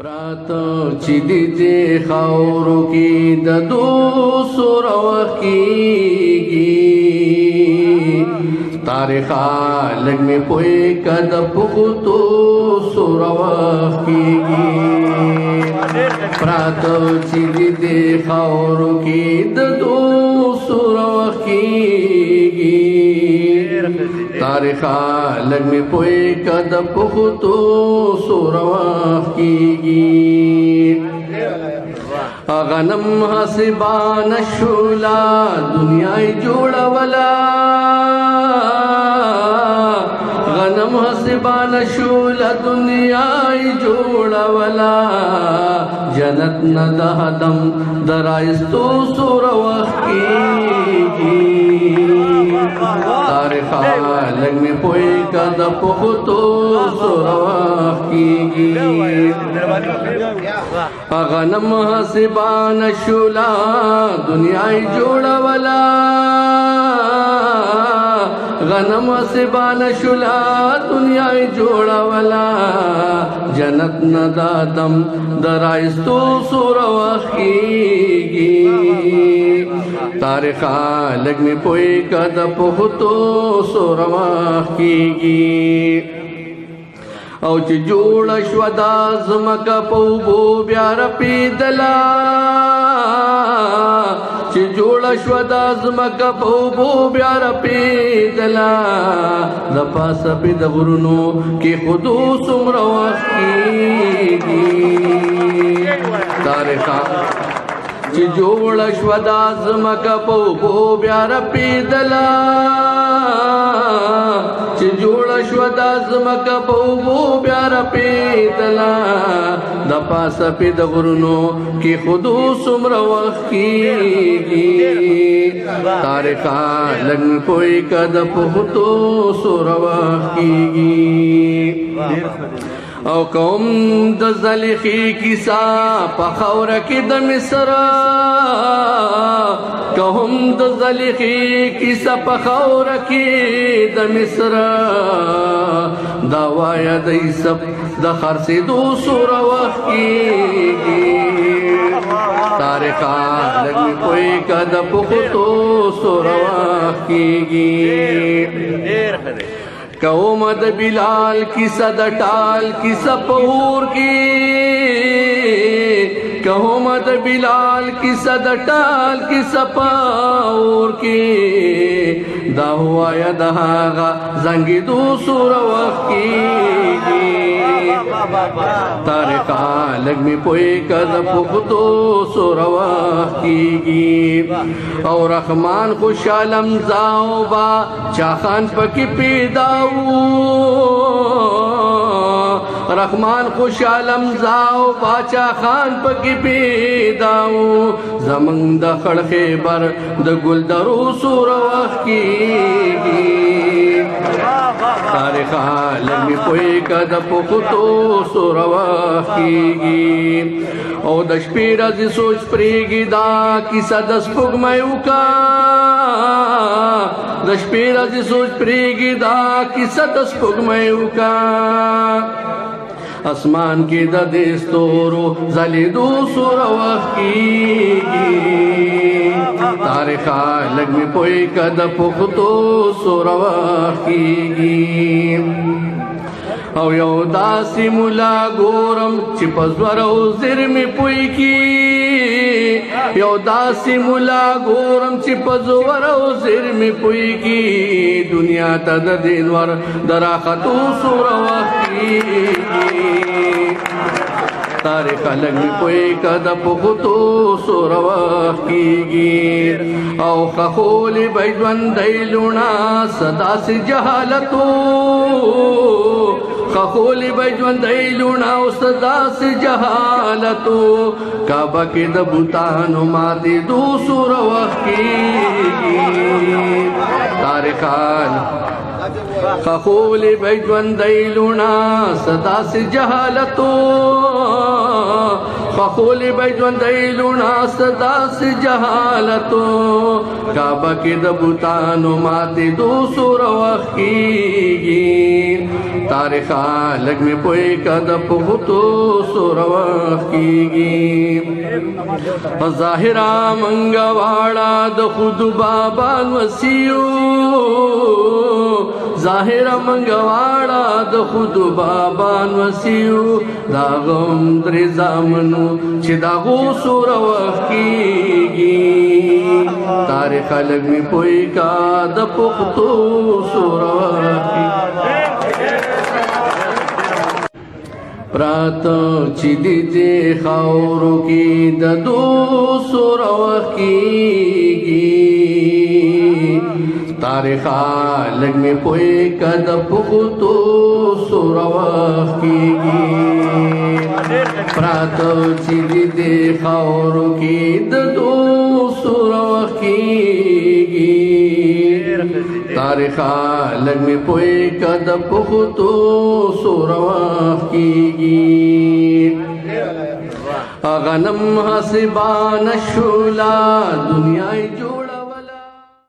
प्रातो चिदी दे खाउरु की ददो सुरवकीगी तारिखा लग में पोए कद पुखतो सुरवकीगी प्रातो चिदी दे खाउरु की ददो सुरवकीगी तारिखा लग में पोए कद पुखतो सुरवकीगी गनम हसिबान शुला दुनिया जोड़वला गनम हसिबान शुला दुनिया जोड़वला जन्नत न दहदम दराइस्तो सुरवकीगी तारिखा लग में पोए कद पुखतो सुरवकीगी गनम हसिबान शुला दुनिया जोड़वला गनम हसिबान शुला दुनिया जोड़वला जन्नत न दादम दराइस्तो सुरवकीगी तारिखा लग में पोए कद पुखतो सुरवकीगी او چې جوړ شو د زمکه په اوبو بیا رپېدله چې جوړ شو د زمکه په اوبو بیا رپېدله د پاسه پې د غرونو کې خودو څومره وخت کېږي تاریخه چې جوړ شو د زمکه په اوبو بیا رپېدله چې جوړ شو د زمکه په اوبو بیا رپېدله د پاسه پې د غرونو کې خودو څومره وخت کېږي تاریخه لږ مې پوی که د پختو څومره وخت کېږي او کوم د زلیخی کیسا په خاوره کې د مصر کوم د زلیخی کیسا په خاوره کې د مصر دا وایا د سب د خرڅېدو څومره وخت کېږي تاریخه لږ مې پوی که د پختو څومره وخت کېږي قوم د بلال کیسه د ټال کیسه پور کی قوم د بلال کیسه د ټال کیسه پور کی دا هوایا د هغه زنګي دو سوره وخت کېږي تاریخه لږ مې پوی که د پختو څومره وخت کېږي او رحمان خوشحالم زاو با چاخان پکې پیدا رحمان خوشحالم زاو باچا خان پکی پیداو زمن د خړ خیبر د ګلدرو څومره وخت کېږي تاریخه لږ مې پوی که د پختو څومره وخت کېږي او د شپې ورځې سوچ پرېږي دا کیسه د سپوږمۍ وکړه د شپې ورځې سوچ پرېږي دا کیسه د سپوږمۍ وکړه اسمان کې د دې ستورو ځلېدو څومره وخت کېږي تاریخه لږ مې پوی که د پختو څومره وخت کېږي او یو داسې مولا ګورم چې په زور او زر مې پوی کی یو داسې مولا ګورم چې په زور او زر مې پوی کی دنیا ته د دینور د راختو څومره وخت کېږي تاریخه لږ مې پوی که د پختو څومره وخت کېږي او خښولې به ژوندی لوڼه داسې جهالتو خښولې به ژوندی لوڼه اوس داسې جهالتو کعبه کې د بوتانو ماتېدو څومره وخت کېږي تاریخه خښولې به ژوندی لوڼه داسې جهالتو باخول بیجوان دیلونا صدا سے جہالتو کعبہ کی دبوتانو ماتی دو سور وقت کیگی تاریخا لگ میں پوئی کا دپختو سور وقت کیگی ظاہرہ منگواڑا دخود بابان وسیو ظاہرہ منگواڑا دخود بابان وسیو داغم در زامنو چی داغو سور وقت کیگی تاریخ لگ میں پوئی کا دپختو سور وقت کیگی پراتو چی دیجے خاورو کی ددو سور وقت کیگی تاریخا لگ میں پوئی کا دپختو سور وقت کیگی پراتو چی دیجے خاورو کی ددو سور وقت کیگی تاریخا لگ میں پوئی کا دپختو سور وقت کیگی غنم حسبان شولا دنیا جو